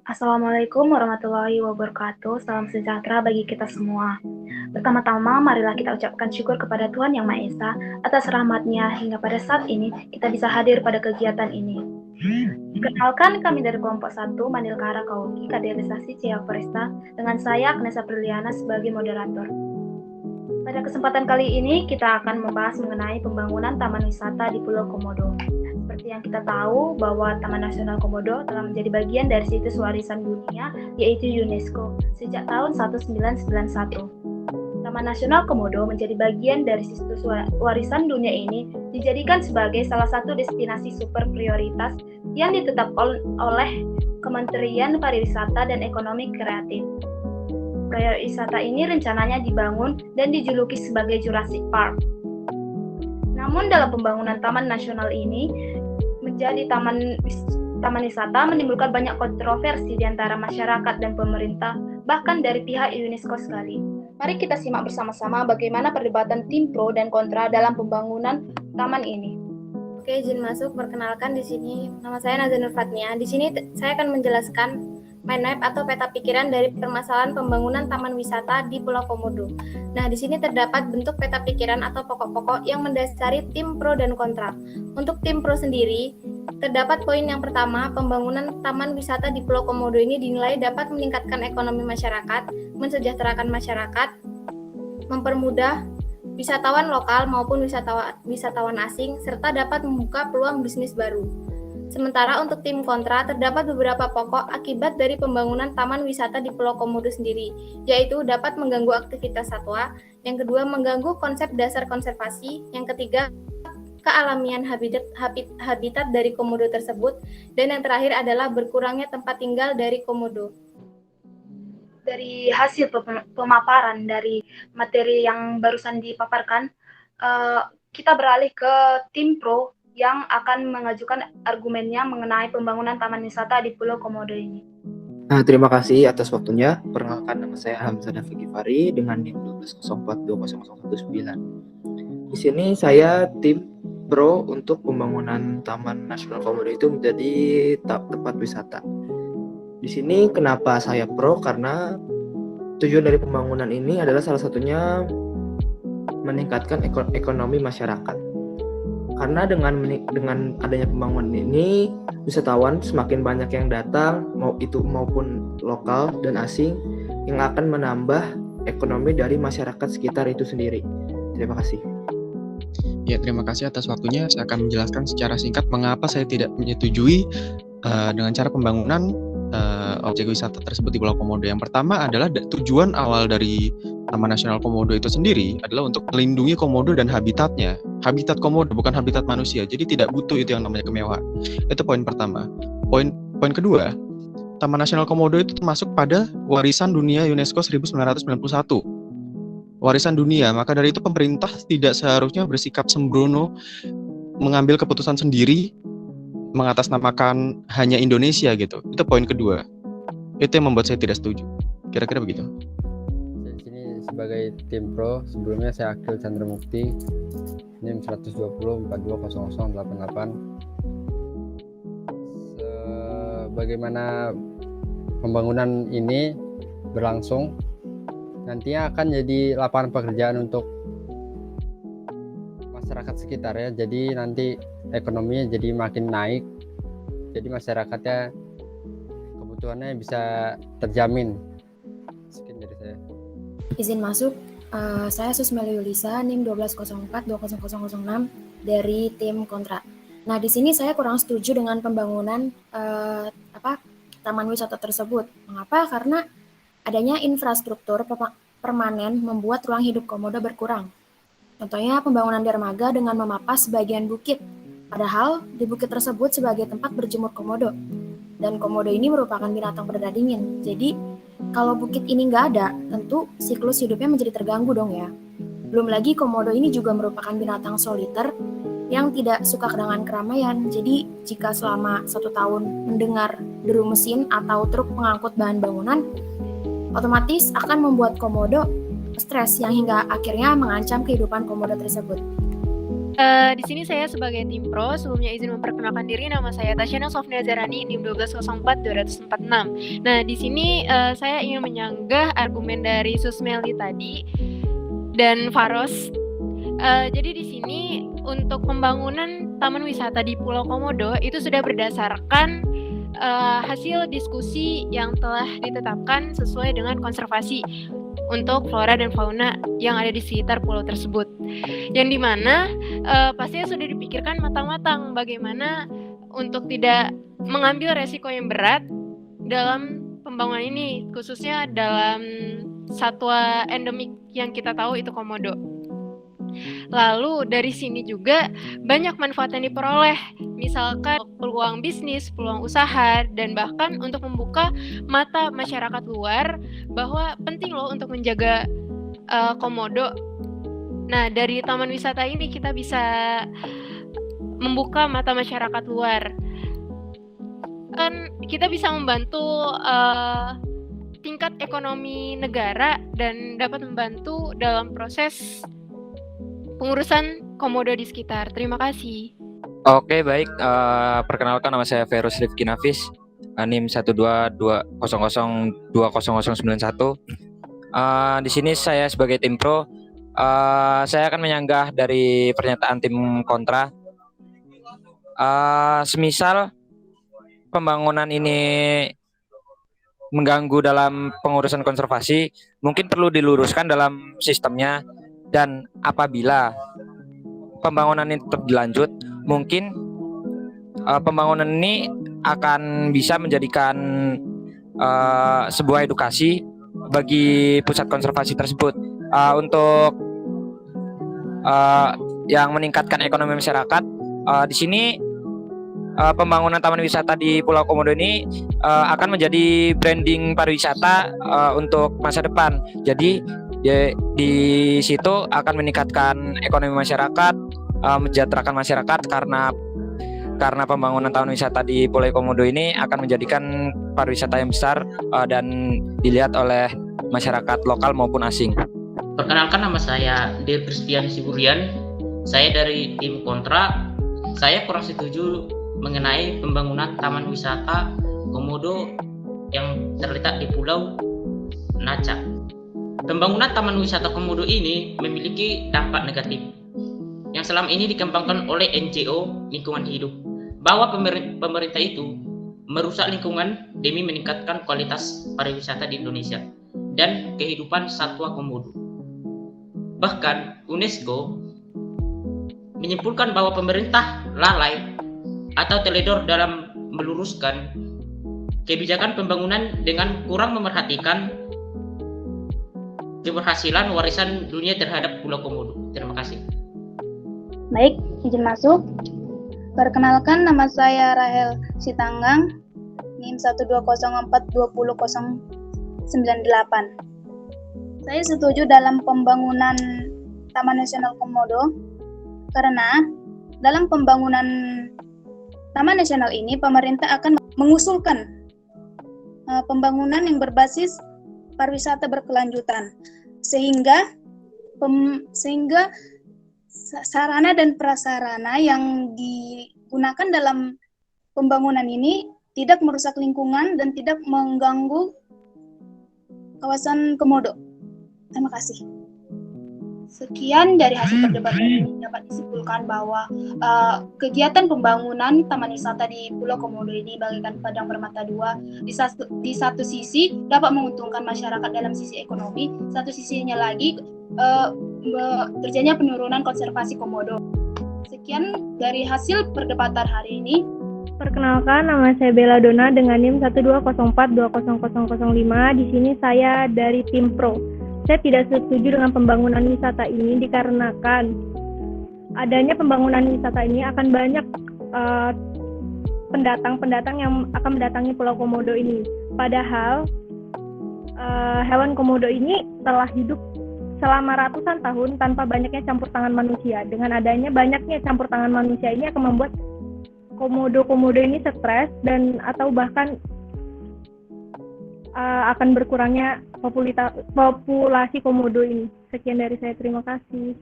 Assalamualaikum warahmatullahi wabarakatuh. Salam sejahtera bagi kita semua. Pertama-tama, marilah kita ucapkan syukur kepada Tuhan Yang Maha Esa atas rahmat-Nya hingga pada saat ini kita bisa hadir pada kegiatan ini. Kenalkan, kami dari kelompok 1 Manilkara Kaugi Kaderisasi Cia Foresta dengan saya Knesa Priliana sebagai moderator. Pada kesempatan kali ini kita akan membahas mengenai pembangunan taman wisata di Pulau Komodo. Seperti yang kita tahu bahwa Taman Nasional Komodo telah menjadi bagian dari situs warisan dunia yaitu UNESCO sejak tahun 1991. Taman Nasional Komodo menjadi bagian dari situs warisan dunia ini dijadikan sebagai salah satu destinasi super prioritas yang ditetapkan oleh Kementerian Pariwisata dan Ekonomi Kreatif. Proyek wisata ini rencananya dibangun dan dijuluki sebagai Jurassic Park. Namun dalam pembangunan Taman Nasional ini menjadi taman wisata menimbulkan banyak kontroversi di antara masyarakat dan pemerintah, bahkan dari pihak UNESCO sekali. Mari kita simak bersama-sama bagaimana perdebatan tim pro dan kontra dalam pembangunan taman ini. Oke, izin masuk. Perkenalkan, di sini nama saya Nazan Nur Fatnia. Di sini saya akan menjelaskan mind map atau peta pikiran dari permasalahan pembangunan taman wisata di Pulau Komodo. Nah, di sini terdapat bentuk peta pikiran atau pokok-pokok yang mendasari tim pro dan kontra. Untuk tim pro sendiri, terdapat poin yang pertama, pembangunan taman wisata di Pulau Komodo ini dinilai dapat meningkatkan ekonomi masyarakat, mensejahterakan masyarakat, mempermudah wisatawan lokal maupun wisatawan asing, serta dapat membuka peluang bisnis baru. Sementara untuk tim kontra, terdapat beberapa pokok akibat dari pembangunan taman wisata di Pulau Komodo sendiri, yaitu dapat mengganggu aktivitas satwa, yang kedua mengganggu konsep dasar konservasi, yang ketiga kealamian habitat dari komodo tersebut, dan yang terakhir adalah berkurangnya tempat tinggal dari komodo. Dari hasil pemaparan dari materi yang barusan dipaparkan, kita beralih ke tim pro yang akan mengajukan argumennya mengenai pembangunan taman wisata di Pulau Komodo ini. Terima kasih atas waktunya. Perkenalkan, nama saya Hamzah Nafik Gifari dengan NIM 12042019. Di sini saya tim pro untuk pembangunan Taman Nasional Komodo itu menjadi tempat wisata. Di sini kenapa saya pro? Karena tujuan dari pembangunan ini adalah salah satunya meningkatkan ekonomi masyarakat. Karena dengan adanya pembangunan ini, wisatawan semakin banyak yang datang, maupun lokal dan asing, yang akan menambah ekonomi dari masyarakat sekitar itu sendiri. Terima kasih. Ya, terima kasih atas waktunya. Saya akan menjelaskan secara singkat mengapa saya tidak menyetujui dengan cara pembangunan objek wisata tersebut di Pulau Komodo. Yang pertama adalah tujuan awal dari Taman Nasional Komodo itu sendiri adalah untuk melindungi komodo dan habitatnya. Habitat komodo, bukan habitat manusia. Jadi tidak butuh itu yang namanya kemewahan. Itu poin pertama. Poin kedua, Taman Nasional Komodo itu termasuk pada warisan dunia UNESCO 1991. Warisan dunia, maka dari itu pemerintah tidak seharusnya bersikap sembrono mengambil keputusan sendiri mengatasnamakan hanya Indonesia gitu. Itu poin kedua. Itu yang membuat saya tidak setuju. Kira-kira begitu. Di sini sebagai tim pro, sebelumnya saya Akil Chandra Mukti, NIM 120 420188. Bagaimana pembangunan ini berlangsung, nantinya akan jadi lapangan pekerjaan untuk masyarakat sekitar ya. Jadi nanti ekonominya jadi makin naik, jadi masyarakatnya kebutuhannya bisa terjamin. Sekian dari saya. Izin masuk, saya Susmeli Yulisa, NIM 1204-20006 dari tim kontra. Nah, di sini saya kurang setuju dengan pembangunan taman wisata tersebut. Mengapa? Karena adanya infrastruktur permanen membuat ruang hidup komodo berkurang. Contohnya pembangunan dermaga dengan memapas bagian bukit. Padahal di bukit tersebut sebagai tempat berjemur komodo. Dan komodo ini merupakan binatang berdada dingin. Jadi kalau bukit ini nggak ada, tentu siklus hidupnya menjadi terganggu dong ya. Belum lagi komodo ini juga merupakan binatang soliter yang tidak suka dengan keramaian. Jadi jika selama 1 tahun mendengar deru mesin atau truk pengangkut bahan bangunan, otomatis akan membuat komodo stres yang hingga akhirnya mengancam kehidupan komodo tersebut. Di sini saya sebagai tim pro, sebelumnya izin memperkenalkan diri, nama saya Tasyana Sofnia Zarani, NIM 1204246. Nah, di sini saya ingin menyanggah argumen dari Susmeli tadi dan Faros. Jadi di sini untuk pembangunan taman wisata di Pulau Komodo itu sudah berdasarkan hasil diskusi yang telah ditetapkan sesuai dengan konservasi untuk flora dan fauna yang ada di sekitar pulau tersebut. Yang dimana pastinya sudah dipikirkan matang-matang bagaimana untuk tidak mengambil resiko yang berat dalam pembangunan ini, khususnya dalam satwa endemik yang kita tahu itu komodo. Lalu dari sini juga banyak manfaat yang diperoleh, misalkan peluang bisnis, peluang usaha, dan bahkan untuk membuka mata masyarakat luar bahwa penting loh untuk menjaga komodo. Nah, dari taman wisata ini kita bisa membuka mata masyarakat luar. Kan kita bisa membantu tingkat ekonomi negara dan dapat membantu dalam proses pengurusan komodo di sekitar. Terima kasih. Oke, baik. Perkenalkan, nama saya Ferus Rifki Nafis, NIM 12200200091. Di sini saya sebagai tim pro, saya akan menyanggah dari pernyataan tim kontra. Semisal pembangunan ini mengganggu dalam pengurusan konservasi, mungkin perlu diluruskan dalam sistemnya. Dan apabila pembangunan ini tetap dilanjut, mungkin pembangunan ini akan bisa menjadikan sebuah edukasi bagi pusat konservasi tersebut untuk yang meningkatkan ekonomi masyarakat. Di sini pembangunan taman wisata di Pulau Komodo ini akan menjadi branding pariwisata untuk masa depan. Jadi di situ akan meningkatkan ekonomi masyarakat, mensejahterakan masyarakat karena pembangunan taman wisata di Pulau Komodo ini akan menjadikan pariwisata yang besar dan dilihat oleh masyarakat lokal maupun asing. Perkenalkan, nama saya Del Christian Siburian. Saya dari tim kontra. Saya kurang setuju mengenai pembangunan taman wisata Komodo yang terletak di Pulau Naca. Pembangunan taman wisata Komodo ini memiliki dampak negatif yang selama ini dikembangkan oleh NGO lingkungan hidup, bahwa pemerintah itu merusak lingkungan demi meningkatkan kualitas pariwisata di Indonesia dan kehidupan satwa Komodo. Bahkan UNESCO menyimpulkan bahwa pemerintah lalai atau teledor dalam meluruskan kebijakan pembangunan dengan kurang memerhatikan keberhasilan warisan dunia terhadap Pulau Komodo. Terima kasih. Baik, izin masuk. Perkenalkan, nama saya Rahel Sitanggang, NIM 120420098. Saya setuju dalam pembangunan Taman Nasional Komodo karena dalam pembangunan Taman Nasional ini pemerintah akan mengusulkan pembangunan yang berbasis pariwisata berkelanjutan, sehingga sarana dan prasarana yang digunakan dalam pembangunan ini tidak merusak lingkungan dan tidak mengganggu kawasan Komodo. Terima kasih. Sekian dari hasil perdebatan ini dapat disimpulkan bahwa kegiatan pembangunan taman wisata di Pulau Komodo ini bagaikan pedang bermata dua. Di satu sisi dapat menguntungkan masyarakat dalam sisi ekonomi, satu sisinya lagi terjadinya penurunan konservasi Komodo. Sekian dari hasil perdebatan hari ini. Perkenalkan, nama saya Bella Dona dengan NIM 120420005. Di sini saya dari tim pro. Saya tidak setuju dengan pembangunan wisata ini dikarenakan adanya pembangunan wisata ini akan banyak pendatang yang akan mendatangi Pulau Komodo ini. Padahal hewan Komodo ini telah hidup selama ratusan tahun tanpa banyaknya campur tangan manusia. Dengan adanya banyaknya campur tangan manusia ini akan membuat Komodo ini stres dan atau bahkan akan berkurangnya populasi Komodo ini. Sekian dari saya, terima kasih.